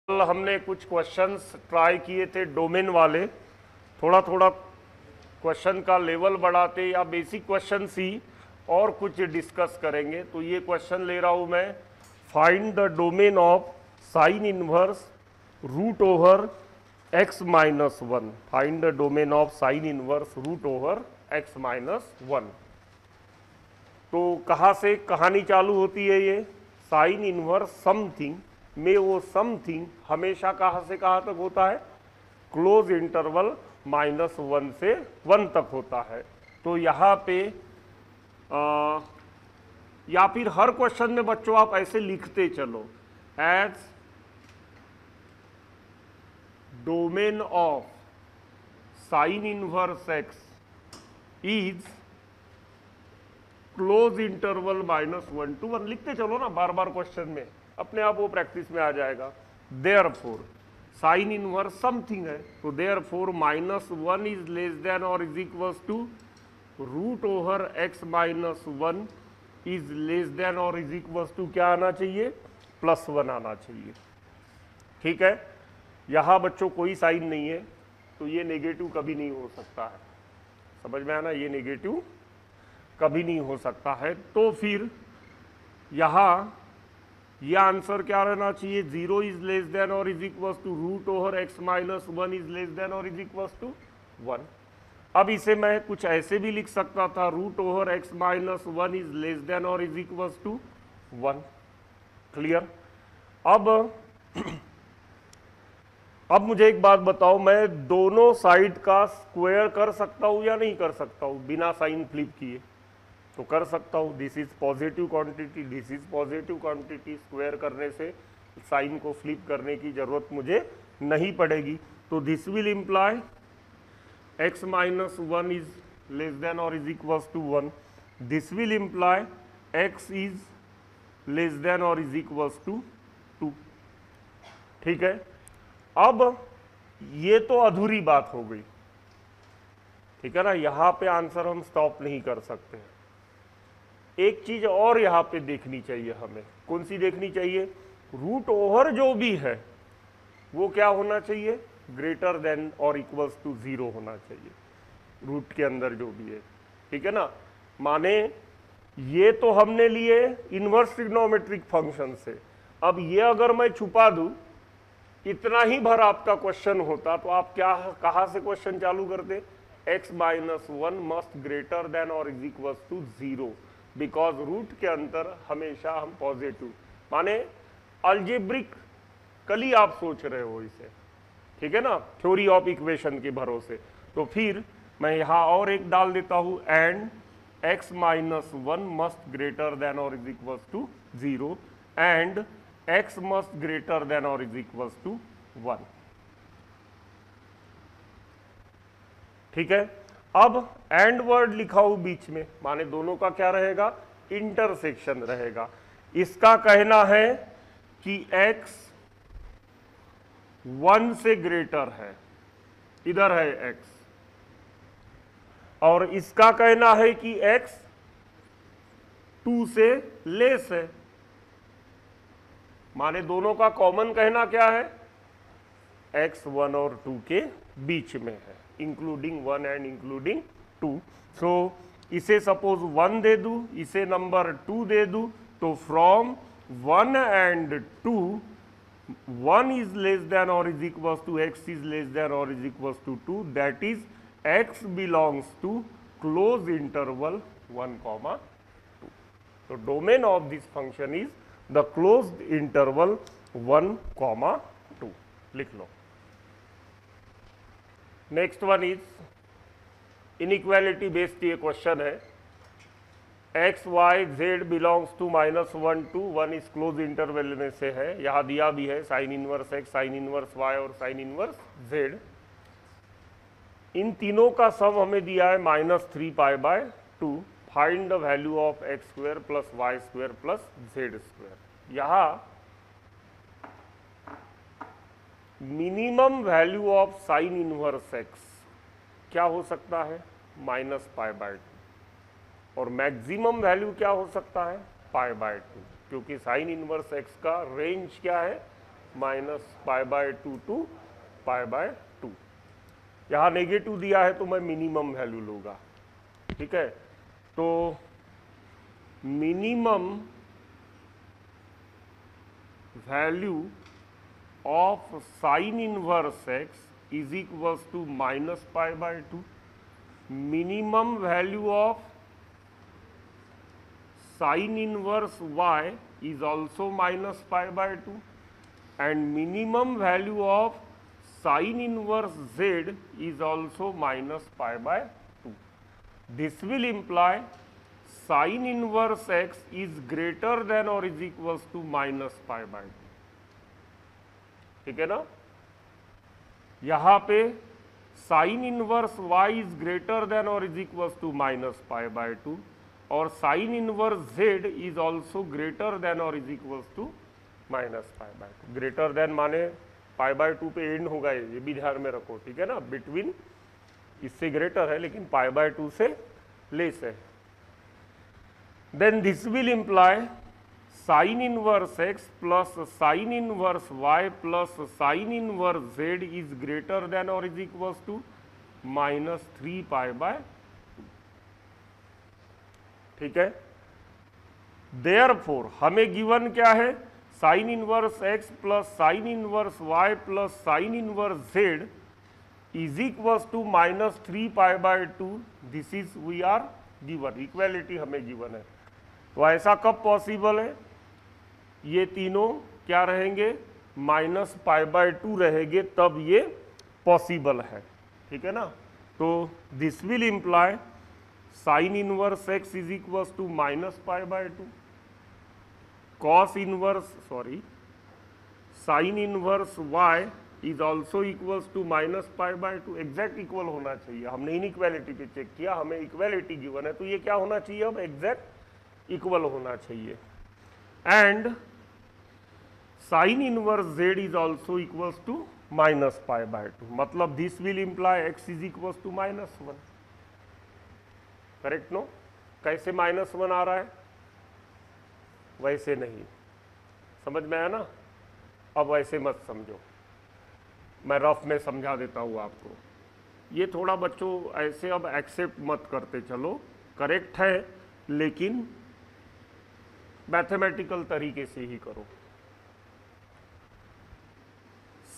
कल हमने कुछ क्वेश्चंस ट्राई किए थे डोमेन वाले, थोड़ा थोड़ा क्वेश्चन का लेवल बढ़ाते या बेसिक क्वेश्चन ही और कुछ डिस्कस करेंगे। तो ये क्वेश्चन ले रहा हूँ मैं, find the domain of sine inverse root over X minus one. Find the domain of sine inverse root over X minus one. तो कहाँ से कहानी चालू होती है ये? साइन इनवर्स समथिंग में वो समथिंग हमेशा कहाँ से कहाँ तक होता है? क्लोज इंटरवल -1 से 1 तक होता है। तो यहाँ पे या फिर हर क्वेश्चन में बच्चों आप ऐसे लिखते चलो, as domain of sine inverse X is close interval -1 to 1 लिखते चलो ना बार बार क्वेश्चन में, अपने आप वो प्रैक्टिस में आ जाएगा। देयरफॉर साइन इनवर्स समथिंग है, तो देयरफॉर -1 इज लेस देन और is equals to root over X minus 1 is less than और इज इक्वल्स टू क्या आना चाहिए? +1 आना चाहिए। ठीक है, यहाँ बच्चों कोई साइन नहीं है तो ये नेगेटिव कभी नहीं हो सकता है। समझ में आना, ये नेगेटिव कभी नहीं हो सकता है। तो फिर यहाँ यह आंसर क्या रहना चाहिए? 0 इज लेस देन और is equals to root over X minus 1 is less than और इज इक्वल्स टू 1। अब इसे मैं कुछ ऐसे भी लिख सकता था, root over X minus 1 is less than और इज इक्वल्स टू 1। क्लियर? अब मुझे एक बात बताओ, मैं दोनों साइड का स्क्वायर कर सकता हूं या नहीं कर सकता हूं बिना साइन फ्लिप किए? तो कर सकता हूँ। This is positive quantity, this is positive quantity, square करने से साइन को फ्लिप करने की जरूरत मुझे नहीं पड़ेगी। तो this will imply x minus 1 is less than और is equals to 1। This will imply x is less than और इज इक्वल्स टू 2। ठीक है, अब ये तो अधूरी बात हो गई। ठीक है ना, यहां पे आंसर हम स्टॉप नहीं कर सकते हैं। एक चीज और यहां पे देखनी चाहिए हमें। कौन सी देखनी चाहिए? रूट ओवर जो भी है वो क्या होना चाहिए? ग्रेटर देन और इक्वल्स टू 0 होना चाहिए, रूट के अंदर जो भी है। ठीक है ना, माने ये तो हमने लिए इनवर्स ट्रिग्नोमेट्रिक फंक्शन से। अब ये अगर मैं छुपा दूं, इतना ही भर आपका क्वेश्चन होता तो आप क्या कहां से क्वेश्चन चालू करते? x minus 1 must greater than और is equals to 0, because root के अंदर हमेशा हम पॉजिटिव, माने अल्जेब्रिक कली आप सोच रहे हो इसे। ठीक है ना, थ्योरी ऑफ इक्वेशन के भरोसे। तो फिर मैं यहां और एक डाल देता हूं, and x minus 1 must greater than और is equals to 0 and x must greater than और इज इक्वल्स टू 1। ठीक है, अब एंड वर्ड लिखा हूं बीच में, माने दोनों का क्या रहेगा? इंटरसेक्शन रहेगा। इसका कहना है कि x 1 से ग्रेटर है, इधर है x, और इसका कहना है कि x 2 से लेस है। माने दोनों का कॉमन कहना क्या है? x 1 और 2 के बीच में है, इंक्लूडिंग 1 एंड इंक्लूडिंग 2। सो इसे सपोज 1 दे दूं, इसे नंबर 2 दे दूं, तो from 1 and 2 1 is less than और is equals to x is less than और is equals to 2, that is x belongs to close interval 1, 2। तो domain of this function is the closed interval 1, 2। लिख लो। Next one is inequality based ये question है। X y z belongs to -1 to 1 इस close interval में से है। यहां दिया भी है sine inverse x, sine inverse y और साइन इनवर्स जेड। इन तीनों का सम हमें दिया है -3π/2। Find the value of x square plus y square plus z square. यहां minimum value of sine inverse x क्या हो सकता है? -π/2, और मैक्सिमम वैल्यू क्या हो सकता है? π/2, क्योंकि साइन इनवर्स एक्स का रेंज क्या है? -π/2 टू π/2। यहाँ नेगेटिव दिया है तो मैं मिनिमम वैल्यू लूँगा, ठीक है। तो minimum value of sine inverse x is equals to -π/2। Minimum value of sine inverse y is also -π/2 and minimum value of sin inverse z is also -π/2. This will imply sin inverse x is greater than or is equals to -π/2, ठीक है ना। यहाँ पे sine inverse y is greater than और is equals to -π/2 और sine inverse z is also greater than और is equals to -π/2। Greater than माने π/2 पे एंड होगा, ये भी ध्यान में रखो, ठीक है ना। बिटवीन इससे ग्रेटर है लेकिन π/2 से लेस है। Then this will imply sine inverse x plus sine inverse y plus sine inverse z is greater than और इज इक्वल्स टू -3π/2, ठीक है। देयरफॉर हमें गिवन क्या है, sine inverse x plus sine inverse y plus sine inverse z is equals to -3π/2। This is we are given, equality हमें given है। तो ऐसा कब पॉसिबल है, ये तीनों क्या रहेंगे, -π/2 रहेंगे, तब ये पॉसिबल है, ठीक है ना। तो this will imply sine inverse x is equals to -π/2, cos inverse sine inverse y is also equals to -π/2। Exact equal होना चाहिए, हमने इनइक्वालिटी पे चेक किया, हमें इक्वालिटी गिवन है, तो ये क्या होना चाहिए, अब एग्जैक्ट इक्वल होना चाहिए। And sine inverse z is also equals to -π/2, मतलब this will imply x is equals to -1, correct no. कैसे -1 आ रहा है, वैसे नहीं, समझ में आया ना। अब वैसे मत समझो, मैं रफ में समझा देता हूँ आपको। ये थोड़ा बच्चों ऐसे अब एक्सेप्ट मत करते चलो, करेक्ट है लेकिन मैथमेटिकल तरीके से ही करो।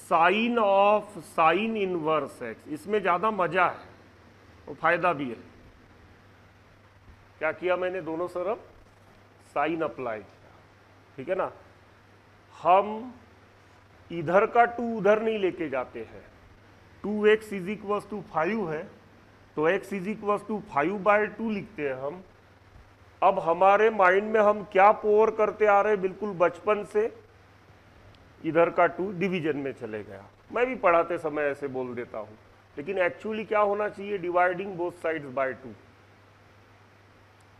Sine of sine inverse x, इसमें ज़्यादा मजा है और फायदा भी है। क्या किया मैंने, दोनों तरफ साइन अप्लाई किया, ठीक है ना। हम इधर का 2 उधर नहीं लेके जाते हैं। 2x इज इक्वल्स टू 5 है तो x इज इक्वल्स टू 5/2 लिखते हैं हम। अब हमारे माइंड में हम क्या पोर करते आ रहे हैं, बिल्कुल बचपन से, इधर का 2 डिवीजन में चले गया। मैं भी पढ़ाते समय ऐसे बोल देता हूं, लेकिन एक्चुअली क्या होना चाहिए, डिवाइडिंग बोथ साइड्स बाय 2।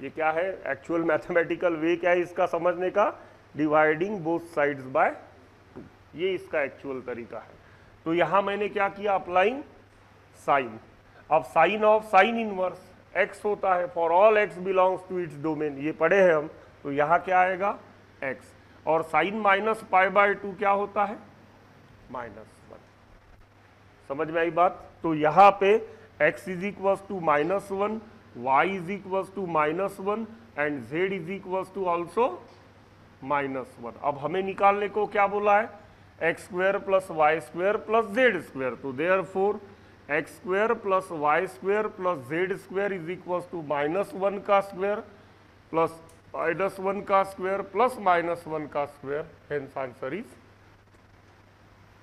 ये क्या है, एक्चुअल मैथमेटिकल वे क्या है इसका समझने का, डिवाइडिंग बोथ साइड्स बाय 2, ये इसका एक्चुअल तरीका है। तो यहां मैंने क्या किया, अप्लाइंग साइन। अब sine of sine inverse x होता है, for all x belongs to its domain, ये पढ़े हैं हम। तो यहाँ क्या आएगा, x, और साइन -π/2 क्या होता है, -1। समझ में आई बात। तो यहाँ पे x is equals to -1, y is equals to -1 and z is equals to also -1। अब हमें निकालने को क्या बोला है, x² + y² + z²। तो therefore x² + y² + z² is equals to -1 का स्क्वायर प्लस -1 का स्क्वायर प्लस -1 का स्क्वायर, हेंस आंसर इज,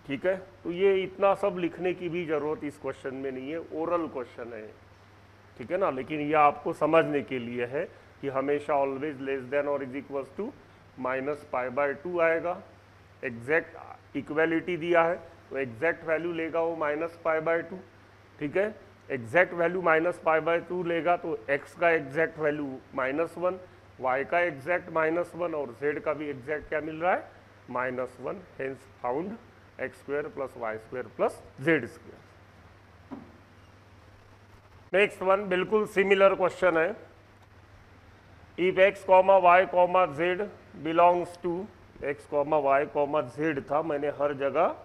ठीक है। तो ये इतना सब लिखने की भी जरूरत इस क्वेश्चन में नहीं है, ओरल क्वेश्चन है, ठीक है ना। लेकिन ये आपको समझने के लिए है कि हमेशा ऑलवेज लेस देन और इज इक्वल्स टू -π/2 आएगा। एग्जैक्ट इक्वालिटी दिया है तो एग्जैक्ट वैल्यू लेगा वो -π/2, ठीक है। एग्जैक्ट वैल्यू -π/2 लेगा तो x का एग्जैक्ट वैल्यू -1, y का एग्जैक्ट -1 और z का भी एग्जैक्ट क्या मिल रहा है, -1, hence found x² + y² + z²। Next one बिल्कुल सिमिलर क्वेश्चन है। If x, y, z belongs to X comma Y comma Z था, मैंने हर जगह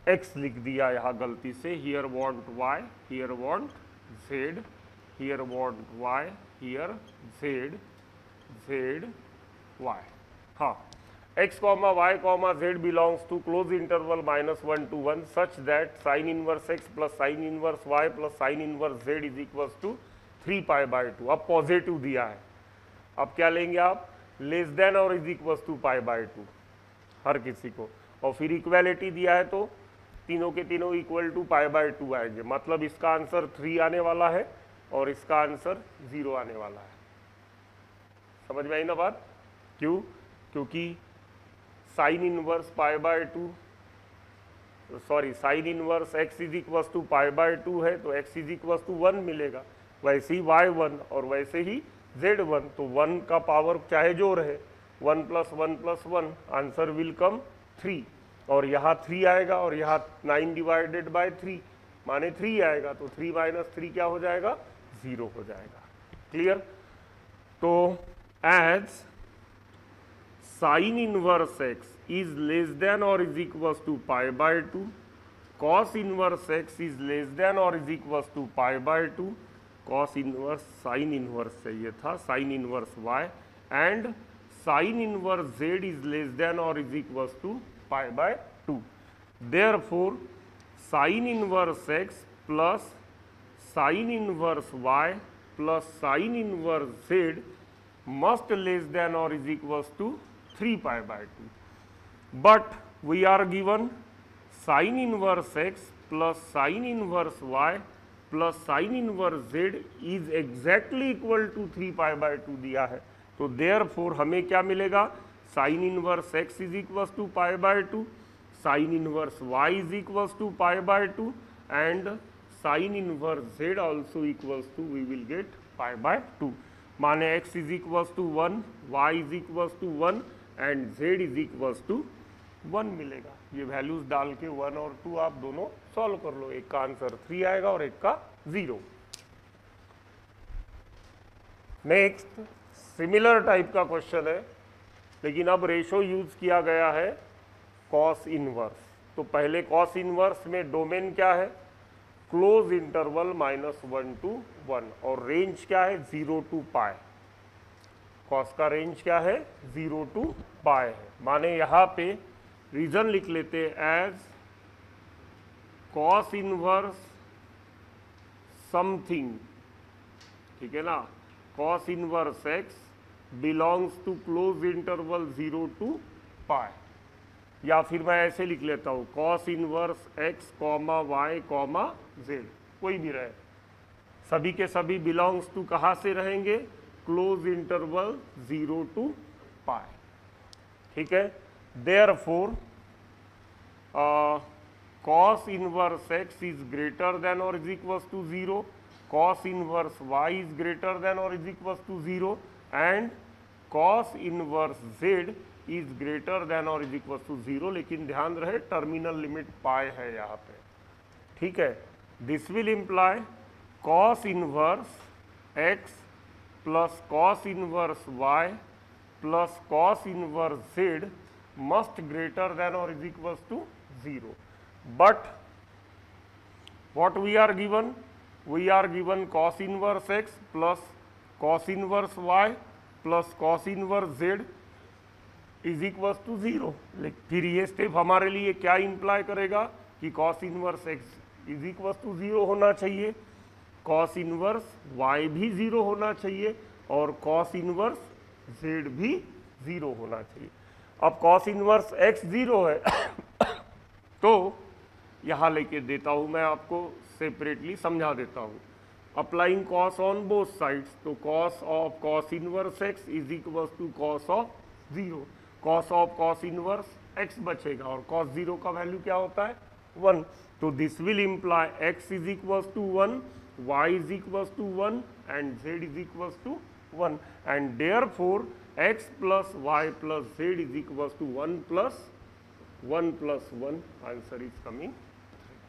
एक्स लिख दिया यहाँ गलती से। Here want Y, here want Z, here want Y, here Z, Z Y. हाँ, x comma y comma z belongs to close interval -1 to 1 such that sin inverse x plus sin inverse y plus sin inverse z is equals to 3 pi by 2। अब positive दिया है, अब क्या लेंगे आप, less than और is equals to pi by 2 हर किसी को, और फिर इक्वालिटी दिया है तो तीनों के तीनों इक्वल टू पाई बाई 2 आएंगे। मतलब इसका आंसर 3 आने वाला है और इसका आंसर 0 आने वाला है। समझ में आई ना बात? क्यों? क्योंकि sine inverse pi by 2, sorry sine inverse x is equal to pi by 2 है तो x इज इक्वल टू 1 मिलेगा, वैसे ही y1 और वैसे ही z1, तो 1 का पावर चाहे जो रहे 1 + 1 + 1 आंसर विल कम 3, और यहाँ 3 आएगा और यहाँ 9 डिवाइडेड बाय 3 माने 3 आएगा, तो 3 - 3 क्या हो जाएगा, 0 हो जाएगा। क्लियर? तो as sin inverse x is less than or is equals to pi by 2, cos inverse x is less than or is equals to pi by 2, cos inverse sin inverse चाहिए था, sin inverse y, and sin inverse z is less than or is equals to pi by 2। Therefore sin inverse x plus sin inverse y plus sin inverse z must less than or is equals to 3 pi by 2, but we are given sin inverse x plus sin inverse y plus sin inverse z is exactly equal to 3 pi by 2 दिया है, तो therefore हमें क्या मिलेगा, sin inverse x is equals to pi by 2, sin inverse y is equals to pi by 2 and sin inverse z also equals to, we will get pi by 2। माने x is equals to 1, y is equals to 1 and z is equals to 1 मिलेगा। ये values डाल के 1 और 2 आप दोनों solve कर लो, एक का आंसर 3 आएगा और एक का 0। नेक्स्ट सिमिलर टाइप का क्वेश्चन है, लेकिन अब रेशो यूज किया गया है कॉस इनवर्स। तो पहले कॉस इनवर्स में डोमेन क्या है, क्लोज इंटरवल -1 to 1, और रेंज क्या है, 0 to पाई। कॉस का रेंज क्या है, 0 to पाई है। माने यहाँ पे रीजन लिख लेते एज कॉस इनवर्स समथिंग, ठीक है ना, cos inverse X belongs to close interval 0 to pi, या फिर मैं ऐसे लिख लेता हूँ cos inverse X comma Y comma Z, कोई भी रहे, सभी के सभी बिलोंग्स टू कहाँ से रहेंगे, क्लोज इंटरवल 0 to पाई। ठीक है, therefore cos inverse x is greater than और is equals to 0, cos inverse y is greater than और is equals to 0 and cos inverse z is greater than और is equals to 0, लेकिन ध्यान रहे terminal limit पाई है यहाँ पे। ठीक है, this will imply cos inverse x plus cos inverse y plus cos inverse z must greater than or is equals to 0, but what we are given, we are given cos inverse x plus cos inverse y plus cos inverse z is equals to 0। फिर ये step हमारे लिए क्या imply करेगा कि cos inverse x is equals to 0 होना चाहिए, cos inverse y भी 0 होना चाहिए और cos इनवर्स z भी 0 होना चाहिए। अब cos इनवर्स x 0 है तो यहाँ लेके देता हूँ मैं आपको सेपरेटली समझा देता हूँ। Applying cos on both sides, तो cos of cos inverse x is equals to cos of 0, cos of cos inverse x बचेगा और cos 0 का वैल्यू क्या होता है 1, तो this will imply x is equals to 1, y is equals to 1 and z is equals to 1, and therefore x plus y plus z is equals to 1 plus 1 plus 1, answer is coming 3।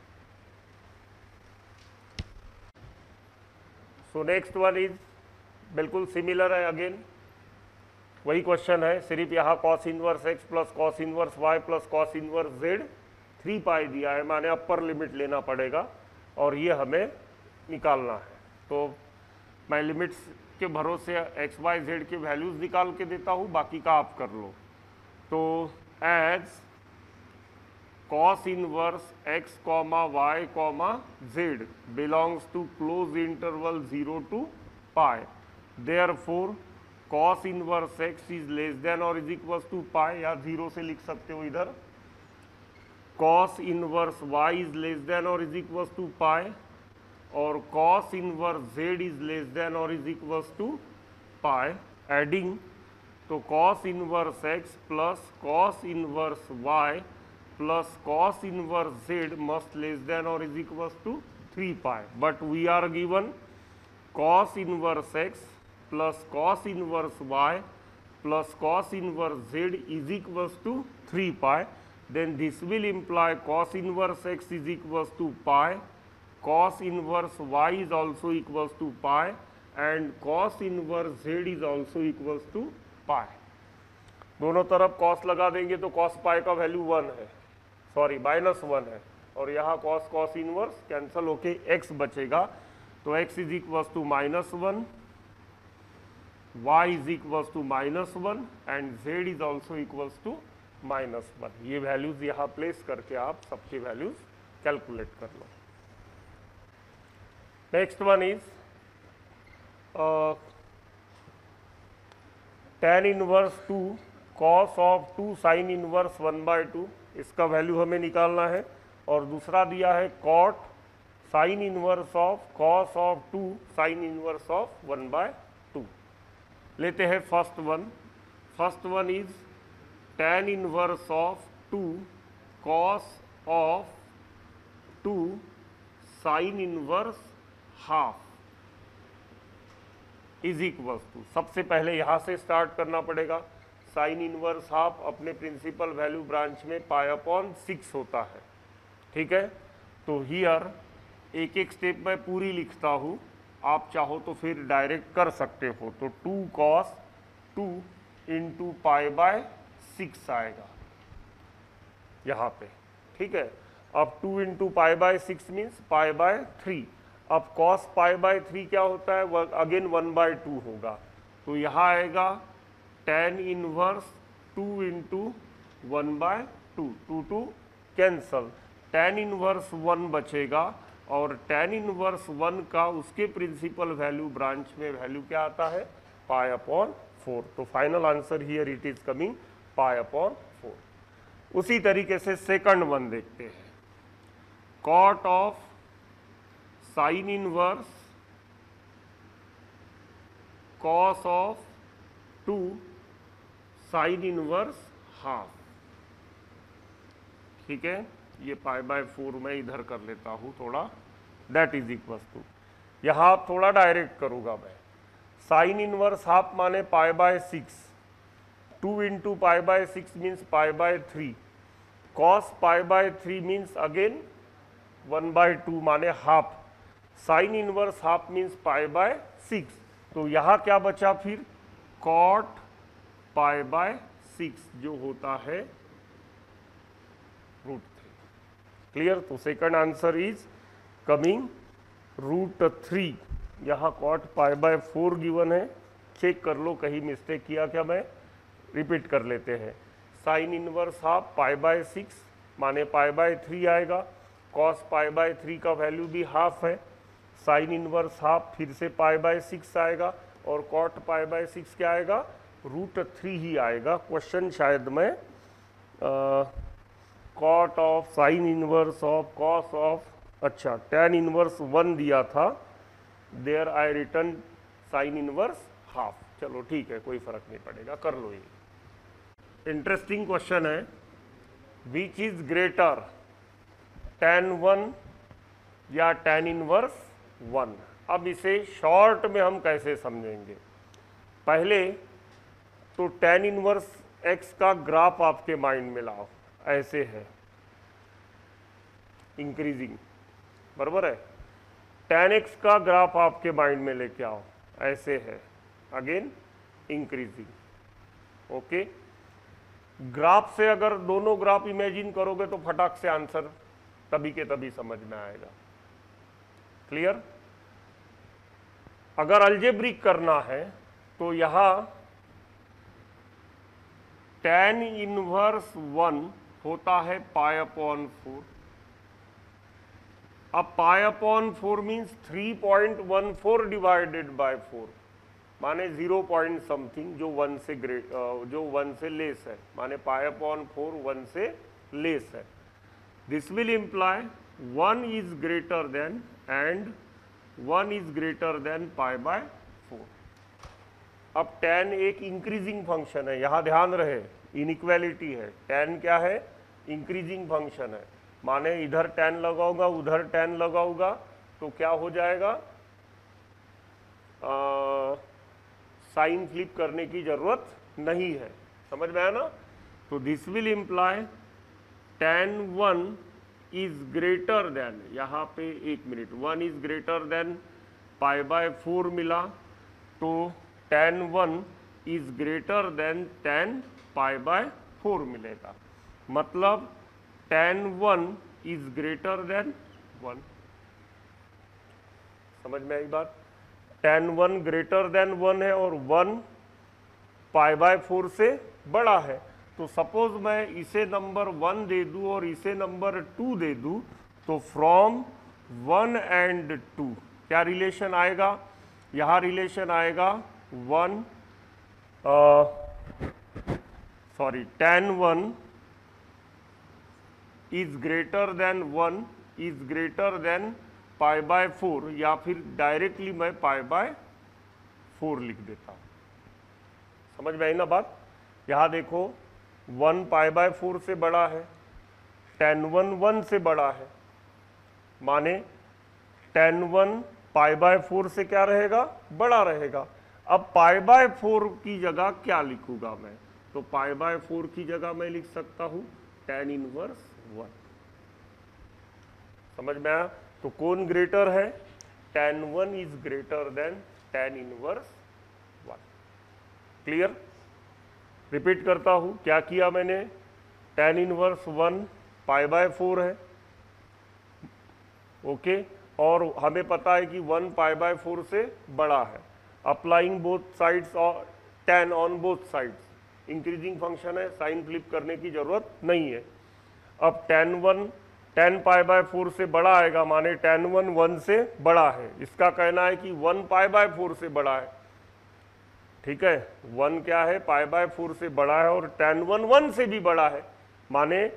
So next one is बिल्कुल similar है again, वही question है, सिर्फ यहाँ cos inverse X plus cos inverse Y plus cos inverse Z 3 pi दिया है, माने upper limit लेना पड़ेगा और ये हमें निकालना है। तो मैं लिमिट्स के भरोसे एक्स वाई जेड के वैल्यूज निकाल के देता हूँ, बाकी का आप कर लो। तो as cos inverse x comma y comma z belongs to closed interval 0 to pi, therefore cos inverse x is less than or is equals to pi, या 0 से लिख सकते हो इधर, cos inverse y is less than or is equals to pi, और cos inverse z is less than or is equals to pi, adding तो cos inverse x plus cos inverse y plus cos inverse z must less than or is equals to 3 pi, but we are given cos inverse x plus cos inverse y plus cos inverse z is equals to 3 pi, then this will imply cos inverse x is equals to pi, cos inverse y is also equals to pi, and cos inverse z is also equals to pi। दोनों तरफ cos लगा देंगे तो cos pi का value 1 है, sorry -1 है, और यहाँ cos cos इनवर्स कैंसल होके x बचेगा, तो x is equals to -1, y is equals to -1 and z is also equals to -1। ये वैल्यूज यहाँ प्लेस करके आप सबके वैल्यूज कैलकुलेट कर लो। Next one is tan inverse 2 cos of 2 sin inverse 1/2, इसका वैल्यू हमें निकालना है, और दूसरा दिया है cot sin inverse of cos of 2 sin inverse of 1/2। लेते हैं first one is tan inverse of 2 cos of 2 sin inverse half is equals to, सबसे पहले यहाँ से स्टार्ट करना पड़ेगा, साइन इनवर्स हाफ अपने प्रिंसिपल वैल्यू ब्रांच में π/6 होता है, ठीक है। तो हियर एक एक स्टेप मैं पूरी लिखता हूँ, आप चाहो तो फिर डायरेक्ट कर सकते हो। तो 2 cos 2 इंटू π/6 आएगा यहाँ पे, ठीक है। अब 2 इंटू π/6 मीन्स π/3। अब cos π/3 क्या होता है, वह अगेन 1/2 होगा, तो यहाँ आएगा tan inverse 2 into 1/2, 2 cancel, tan inverse 1 बचेगा, और tan इनवर्स 1 का उसके प्रिंसिपल वैल्यू ब्रांच में वैल्यू क्या आता है, π/4। तो final answer here it is coming π/4। उसी तरीके से सेकंड वन देखते हैं, cot of sine inverse cos of 2 sine inverse half, ठीक है। ये π/4 में इधर कर लेता हूँ थोड़ा, दैट इज इक्वल्स टू, यहाँ थोड़ा डायरेक्ट करूँगा मैं, साइन इनवर्स हाफ माने π/6, 2 into π/6 means π/3, cos π/3 means again 1/2 माने half, sine inverse half means π/6, तो यहाँ क्या बचा फिर, cot π/6 जो होता है √3। क्लियर, तो सेकंड आंसर इज कमिंग √3। यहाँ cot π/4 गिवन है, चेक कर लो कहीं मिस्टेक किया क्या, मैं रिपीट कर लेते हैं। साइन इनवर्स हाफ π/6 माने π/3 आएगा, cos π/3 का वैल्यू भी हाफ है, साइन इनवर्स हाफ फिर से π/6 आएगा, और cot π/6 क्या आएगा, √3 ही आएगा। क्वेश्चन शायद मैं cot of sine inverse of cos of, अच्छा tan इनवर्स 1 दिया था, there I return sine inverse half, चलो ठीक है, कोई फर्क नहीं पड़ेगा, कर लो। ये इंटरेस्टिंग क्वेश्चन है, विच इज ग्रेटर tan 1 या tan इनवर्स 1। अब इसे शॉर्ट में हम कैसे समझेंगे, पहले तो tan इनवर्स x का ग्राफ आपके माइंड में लाओ, ऐसे है इंक्रीजिंग, बराबर है। tan x का ग्राफ आपके माइंड में लेके आओ, ऐसे है अगेन इंक्रीजिंग, ओके, ग्राफ से अगर दोनों ग्राफ इमेजिन करोगे तो फटाक से आंसर तभी के तभी समझ में आएगा। क्लियर? अगर अलजेब्रिक करना है तो यहां tan इनवर्स 1 होता है पाई अपॉन 4। अब पाई अपॉन 4 मीन्स 3.14 डिवाइडेड बाय 4, माने 0 पॉइंट समथिंग, जो 1 से लेस है, माने पाई अपॉन 4 1 से लेस है। This will imply 1 is greater then and 1 is greater than pi by 4। अब tan एक इंक्रीजिंग फंक्शन है, यहां ध्यान रहे इनइक्वालिटी है। tan क्या है? इंक्रीजिंग फंक्शन है, माने इधर tan लगाऊंगा उधर tan लगाऊंगा तो क्या हो जाएगा, साइन फ्लिप करने की जरूरत नहीं है। समझ में आया ना? तो this will imply tan 1 is greater then, यहाँ पे 1 minute, 1 is greater than pi by 4 मिला, तो tan 1 is greater than tan pi by 4 मिलेगा। मतलब tan 1 इज ग्रेटर देन 1। समझ में आई बात? tan 1 ग्रेटर देन 1 है और 1 पाई बाय 4 से बड़ा है। तो सपोज मैं इसे नंबर 1 दे दूं और इसे नंबर 2 दे दूं, तो फ्रॉम 1 एंड 2 क्या रिलेशन आएगा? यहां रिलेशन आएगा tan 1 is greater then 1 is greater than pi by 4, या फिर डायरेक्टली मैं पाई बाय 4 लिख देता हूं। समझ में आई ना बात? यहां देखो 1 पाई बाय 4 से बड़ा है, tan 1 1 से बड़ा है, माने tan 1 पाई बाय 4 से क्या रहेगा? बड़ा रहेगा। अब पाई बाय 4 की जगह क्या लिखूंगा मैं? तो पाई बाय 4 की जगह मैं लिख सकता हूं tan इनवर्स 1। समझ में आया? तो कौन ग्रेटर है? tan 1 is greater than tan inverse 1। Clear? Repeat करता हूं, क्या किया मैंने? tan इनवर्स 1 पाई बाय 4 है, ओके, और हमें पता है कि 1 पाई बाय 4 से बड़ा है। अप्लाइंग बोथ साइड्स और tan on both sides, increasing function है, साइन फ्लिप करने की जरूरत नहीं है। अब tan पाई बाय 4 से बड़ा आएगा, माने tan 1 1 से बड़ा है। इसका कहना है कि 1 पाई बाय 4 से बड़ा है। ठीक है, 1 क्या है? पाई बाय 4 से बड़ा है, और tan 1 1 से भी बड़ा है, माने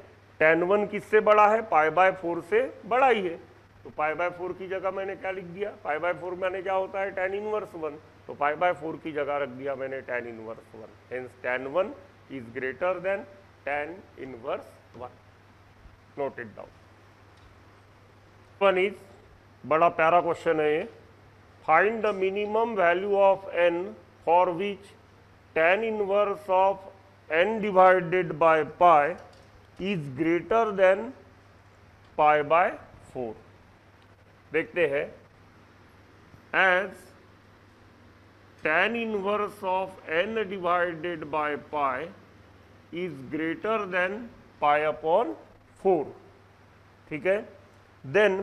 tan 1 किससे बड़ा है? पाई बाय 4 से बड़ा ही है। तो पाई बाय 4 की जगह मैंने क्या लिख दिया? पाई बाय 4 माने क्या होता है? tan इनवर्स 1, तो पाई बाय 4 की जगह रख दिया मैंने tan inverse 1। Hence tan 1 is greater than tan inverse 1। Note it down. One is, बड़ा प्यारा क्वेश्चन है ये, find the minimum value of n for which tan inverse of n divided by pi is greater than pi by 4। देखते हैं, as tan inverse of n divided by pi is greater than pi upon 4, ठीक है, then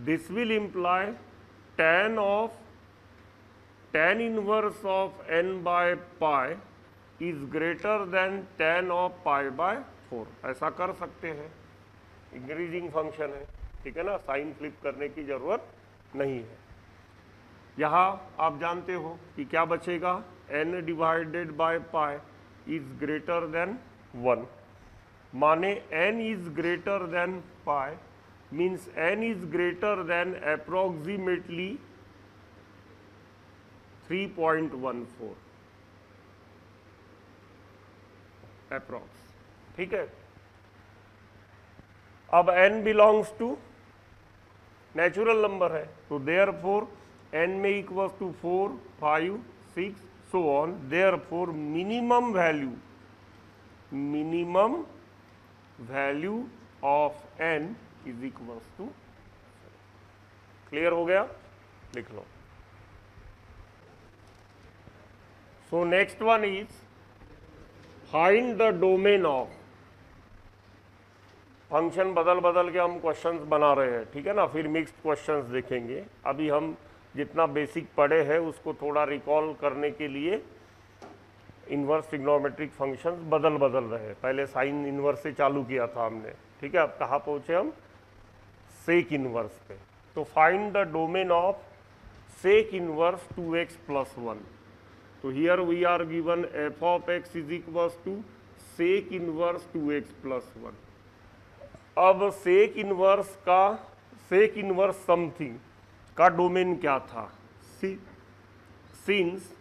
this will imply tan inverse of n by pi is greater than tan of pi by 4। ऐसा कर सकते हैं, increasing function है, ठीक है ना, साइन फ्लिप करने की जरूरत नहीं है। यहाँ आप जानते हो कि क्या बचेगा? n divided by pi is greater then 1, माने n is greater than pi means n is greater than approximately 3.14 approx, ठीक है। अब n belongs to natural number है, तो therefore n में equals to 4 5 6 so on, therefore minimum value of n is equals to. Clear हो गया? लिख लो। So next one is find the domain of, function बदल बदल के हम क्वेश्चंस बना रहे हैं, ठीक है ना, फिर मिक्स्ड क्वेश्चंस देखेंगे। अभी हम जितना बेसिक पढ़े हैं उसको थोड़ा रिकॉल करने के लिए इन्वर्स ट्रिग्नोमेट्रिक फंक्शंस बदल बदल रहे हैं। पहले साइन इन्वर्स से चालू किया था हमने, ठीक है। अब कहाँ पहुँचे हम? सेक इन्वर्स पे। तो find the domain of sec inverse 2x + 1। तो here we are given f of x is equals to sec inverse 2x + 1। अब सेक इन्वर्स समथिंग का डोमेन क्या था? Since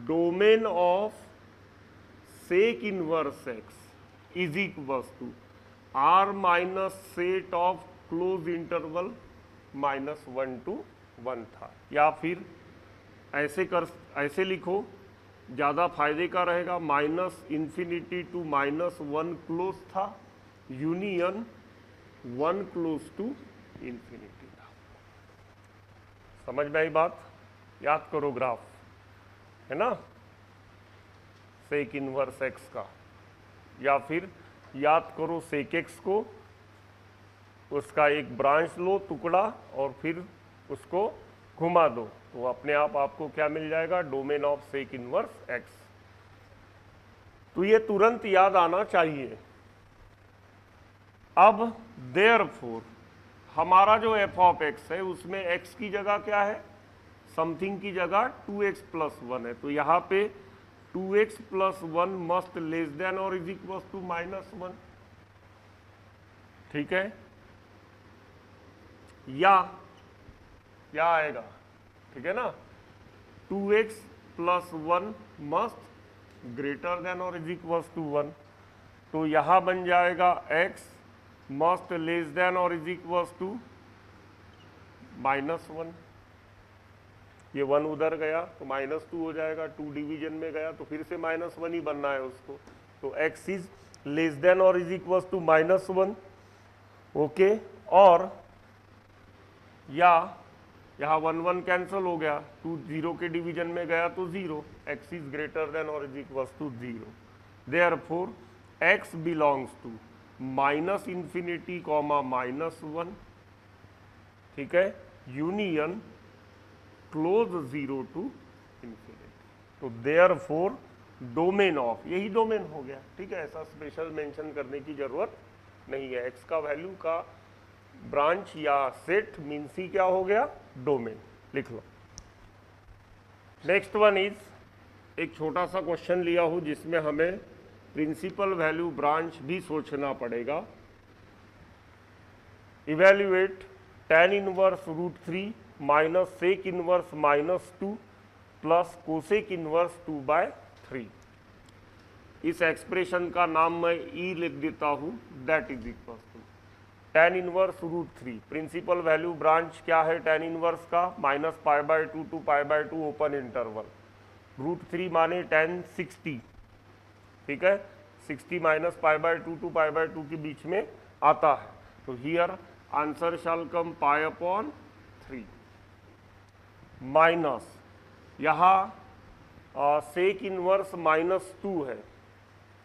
domain of sec inverse x is equals to r minus set of close interval -1 to 1 था। या फिर ऐसे लिखो, ज़्यादा फायदे का रहेगा, -∞ to -1 क्लोज था, यूनियन 1 क्लोज टू इंफिनिटी था। समझ में आई बात? याद करो ग्राफ, है ना, सेक इन्वर्स x का, या फिर याद करो सेक x को, उसका एक ब्रांच लो, टुकड़ा, और फिर उसको घुमा दो, तो अपने आप आपको क्या मिल जाएगा? Domain of sec inverse x। तो ये तुरंत याद आना चाहिए। अब देयरफॉर हमारा जो f ऑफ x है उसमें x की जगह क्या है? समथिंग की जगह 2x + 1 है। तो यहाँ पे 2x + 1 मस्ट लेस देन और इज इक्वल्स टू -1, ठीक है। या क्या आएगा? ठीक है ना, 2x + 1 मस्ट ग्रेटर देन और इज इक्वल्स टू 1। तो यहाँ बन जाएगा x मस्ट लेस देन और इज इक्वल्स टू -1। ये 1 उधर गया तो -2 हो जाएगा, 2 डिवीजन में गया तो फिर से -1 ही बनना है उसको। तो x इज लेस देन और इज इक्वल्स टू -1, ओके। और या यहाँ 1 1 कैंसिल हो गया, 2 0 के डिवीजन में गया तो 0, x इज ग्रेटर देन और is equals to 0। Therefore x belongs to -∞, -1, ठीक है, यूनियन क्लोज 0 to इंफिनिटी। तो देयरफॉर डोमेन ऑफ, यही डोमेन हो गया, ठीक है। ऐसा स्पेशल मेंशन करने की जरूरत नहीं है। x का वैल्यू का ब्रांच या सेट मीन्स ही क्या हो गया? डोमेन। लिख लो। नेक्स्ट वन इज, एक छोटा सा क्वेश्चन लिया हूं जिसमें हमें प्रिंसिपल वैल्यू ब्रांच भी सोचना पड़ेगा। Evaluate tan inverse √3 minus sec inverse -2 plus cosec inverse 2/3। इस एक्सप्रेशन का नाम मैं ई लिख देता हूं, that is equal to tan inverse √3। Principal value branch क्या है tan इनवर्स का? -π/2 to π/2 ओपन इंटरवल, √3 माने tan 60, ठीक है, 60 -π/2 to π/2 के बीच में आता है। तो here answer shall come π/3 minus, यहाँ सेक इनवर्स -2 है,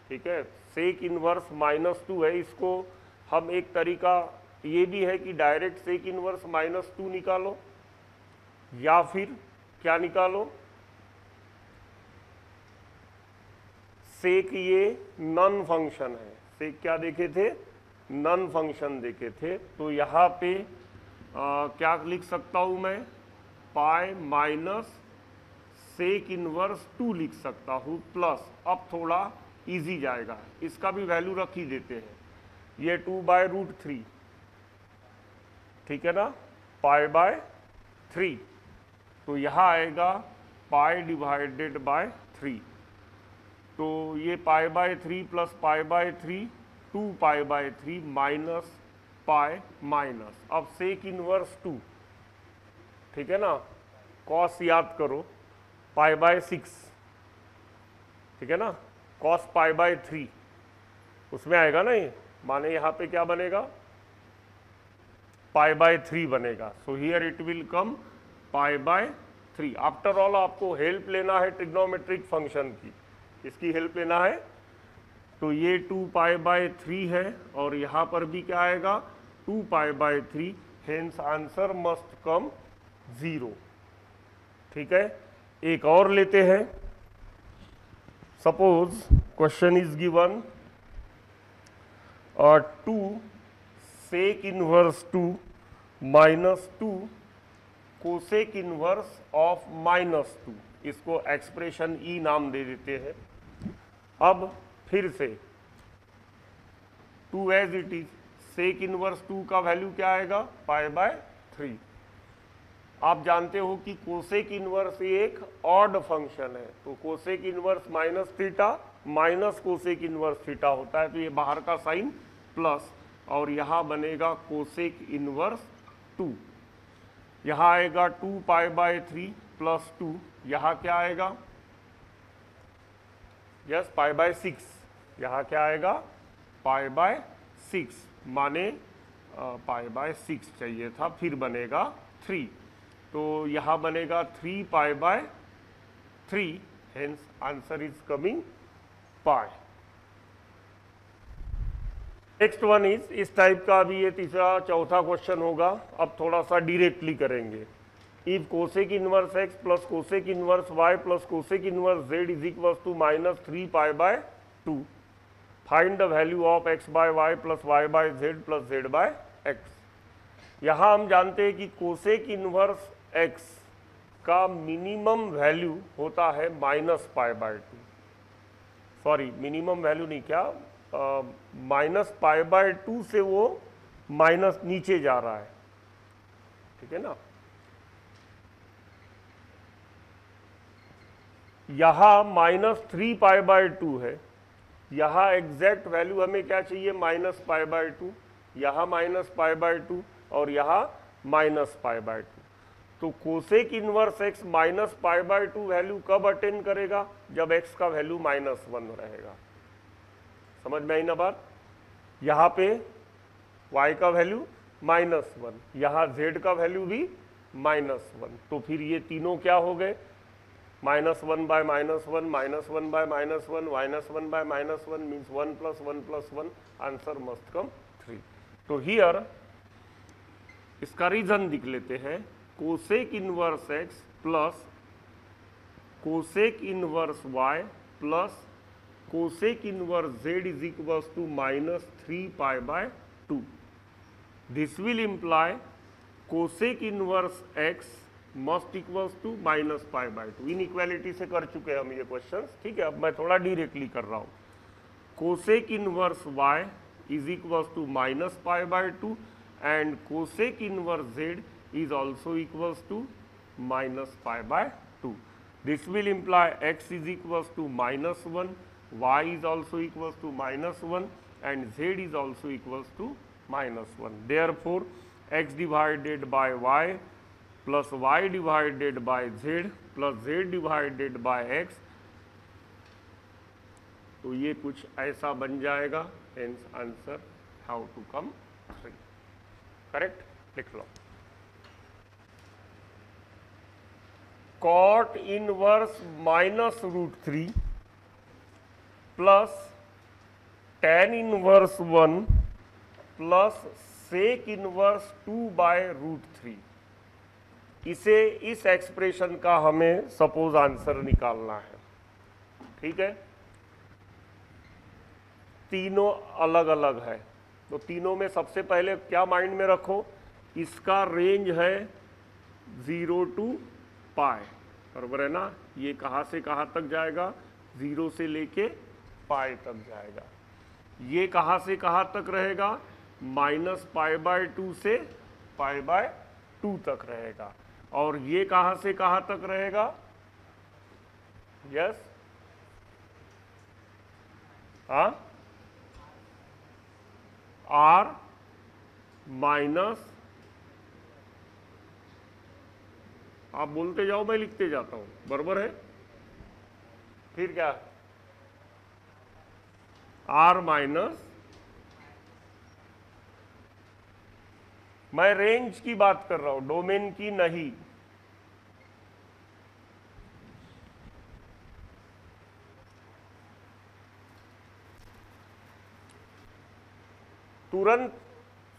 ठीक है, सेक इनवर्स -2 है। इसको हम एक तरीका ये भी है कि डायरेक्ट सेक इनवर्स -2 निकालो, या फिर क्या निकालो, सेक ये नॉन फंक्शन है। सेक क्या देखे थे? नॉन फंक्शन देखे थे। तो यहाँ पे क्या लिख सकता हूँ मैं? पाई माइनस सेक इनवर्स 2 लिख सकता हूँ, प्लस, अब थोड़ा इजी जाएगा, इसका भी वैल्यू रख ही देते हैं, ये 2/√3, ठीक है ना, π/3। तो यहाँ आएगा π/3। तो ये π/3 प्लस π/3 2π/3 माइनस पाई माइनस, अब सेक इनवर्स 2, ठीक है ना, कॉस याद करो π/6, ठीक है ना, कॉस π/3 उसमें आएगा ना ये, माने यहाँ पे क्या बनेगा? π/3 बनेगा। So here it will come π/3। After all आपको हेल्प लेना है ट्रिग्नोमेट्रिक फंक्शन की, इसकी हेल्प लेना है। तो ये 2π/3 है और यहाँ पर भी क्या आएगा 2π/3, हेंस आंसर मस्ट कम 0। ठीक है, एक और लेते हैं। Suppose question is given 2 sec inverse 2 minus 2 cosec inverse of -2, इसको एक्सप्रेशन ई नाम दे देते हैं। अब फिर से 2 as it is, sec inverse 2 का वैल्यू क्या आएगा π/3। आप जानते हो कि कोसेक इनवर्स एक ऑड फंक्शन है, तो cosec inverse -θ minus cosec inverse θ होता है, तो ये बाहर का साइन प्लस, और यहाँ बनेगा कोसेक इनवर्स 2। यहाँ आएगा 2π/3 + 2, यहाँ क्या आएगा यस π/6, यहाँ क्या आएगा π/6, माने π/6 चाहिए था, फिर बनेगा 3, तो यहाँ बनेगा 3π/3, hence answer is coming π। Next one is, इस टाइप का भी ये तीसरा चौथा क्वेश्चन होगा। अब थोड़ा सा डायरेक्टली करेंगे। If cosec inverse x plus cosec inverse y plus cosec inverse z is equal to -3π/2, find the value of x/y plus y/z plus z/x। यहाँ हम जानते हैं कि कोसेक इनवर्स x का मिनिमम वैल्यू होता है -π/2, सॉरी मिनिमम वैल्यू नहीं, क्या -π/2 से वो माइनस नीचे जा रहा है, ठीक है ना। यहाँ -3π/2 है, यहाँ एग्जैक्ट वैल्यू हमें क्या चाहिए -π/2, यहाँ -π/2 और यहाँ -π/2। तो कोसेक इनवर्स x -π/2 वैल्यू कब अटेन करेगा, जब x का वैल्यू -1 रहेगा। समझ में आई ना बात। यहाँ पे y का वैल्यू -1, यहाँ z का वैल्यू भी -1, तो फिर ये तीनों क्या हो गए -1/-1, -1/-1, -1/-1 मीन्स 1 + 1 + 1, आंसर मस्ट कम 3। तो हियर इसका रीजन लिख लेते हैं, cosec inverse x plus cosec inverse y plus cosec inverse z is equal to -3π/2। This will imply cosec inverse x must equals to -π/2। Inequality से कर चुके हैं हम ये क्वेश्चन, ठीक है। अब मैं थोड़ा डायरेक्टली कर रहा हूँ। Cosec inverse y is equals to -π/2 and cosec inverse z is also equals to -π/2. This will imply x is equals to -1, y is also equals to -1 and z is also equals to -1. Therefore, x divided by y plus y divided by z plus z divided by x, तो ये कुछ ऐसा बन जाएगा। Hence answer how to come 3. Correct, लिख लो। cot inverse -√3 plus tan inverse 1 plus sec inverse 2/√3, इसे इस एक्सप्रेशन का हमें सपोज आंसर निकालना है, ठीक है। तीनों अलग अलग है, तो तीनों में सबसे पहले क्या माइंड में रखो, इसका रेंज है 0 to π, बराबर है ना। ये कहाँ से कहाँ तक जाएगा, 0 से लेके π तक जाएगा। ये कहाँ से कहाँ तक रहेगा, -π/2 से π/2 तक रहेगा। और ये कहाँ से कहाँ तक रहेगा, यस हाँ r माइनस, आप बोलते जाओ मैं लिखते जाता हूं, बराबर है। फिर क्या, r माइनस, मैं रेंज की बात कर रहा हूं, डोमेन की नहीं। तुरंत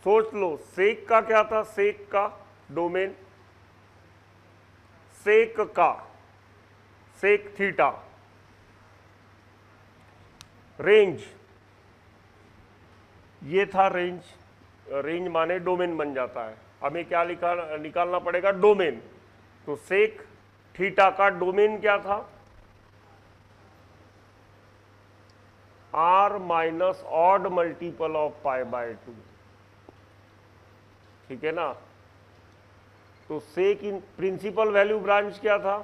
सोच लो सेक का क्या था, सेक का डोमेन, सेक थीटा, रेंज, ये था रेंज, रेंज माने डोमेन बन जाता है। हमें क्या निकालना पड़ेगा, डोमेन। तो सेक थीटा का डोमेन क्या था, r minus odd multiple of pi by 2, ठीक है ना। तो sec in principal value branch क्या था,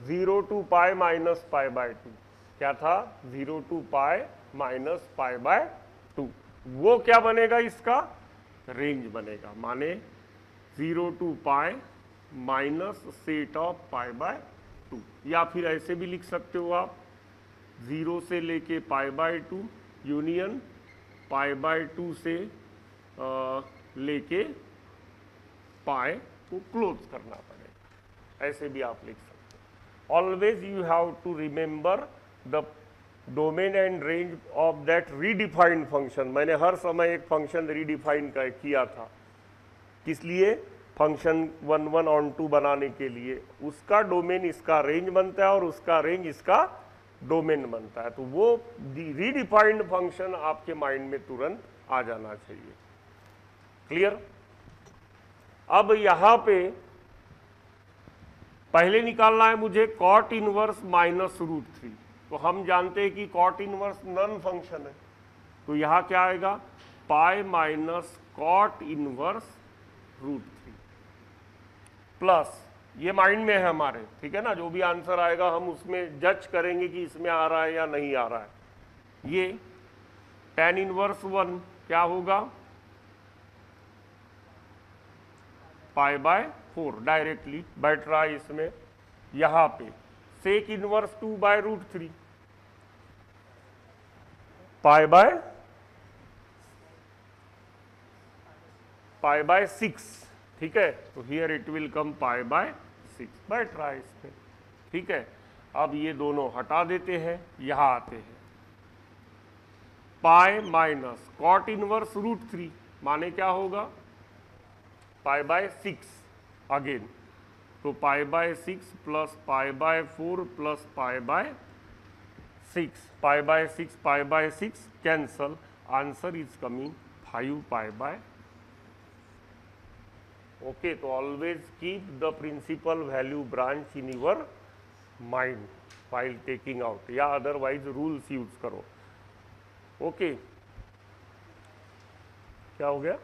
0 to pi minus pi by 2, क्या था 0 to pi minus pi by 2, वो क्या बनेगा, इसका रेंज बनेगा, माने 0 to pi minus set of pi by 2, या फिर ऐसे भी लिख सकते हो आप 0 से लेके पाई बाय 2 यूनियन पाई बाय 2 से लेके पाई को क्लोज करना पड़ेगा, ऐसे भी आप लिख सकते हो। Always you have to remember the domain and range of that redefined function. मैंने हर समय एक फंक्शन रीडिफाइन किया था, किस लिए, फंक्शन 1 1 ऑन 2 बनाने के लिए। उसका डोमेन इसका रेंज बनता है और उसका रेंज इसका डोमेन बनता है। तो वो रीडिफाइंड फंक्शन आपके माइंड में तुरंत आ जाना चाहिए। क्लियर। अब यहां पे पहले निकालना है मुझे कॉट इनवर्स माइनस रूट 3। तो हम जानते हैं कि कॉट इनवर्स नन फंक्शन है, तो यहां क्या आएगा, pi minus cot inverse root 3 plus, ये माइंड में है हमारे, ठीक है ना। जो भी आंसर आएगा हम उसमें जज करेंगे कि इसमें आ रहा है या नहीं आ रहा है। ये tan इनवर्स 1 क्या होगा, पाई बाय 4 डायरेक्टली बैठ रहा है इसमें। यहां पे sec inverse 2 by root 3 pi by 6, ठीक है। तो here it will come pi by 6 बैठ रहा है इसमें, ठीक है। अब ये दोनों हटा देते हैं, यहां आते हैं pi minus cot inverse root 3 माने क्या होगा, पाई बाय 6 अगेन। तो pi by 6 plus pi by 4 plus pi by 6, pi by 6 cancel, answer is coming 5 pi by. Okay, तो always keep the principal value branch in your mind while taking out, या otherwise rules use करो। Okay, क्या हो गया।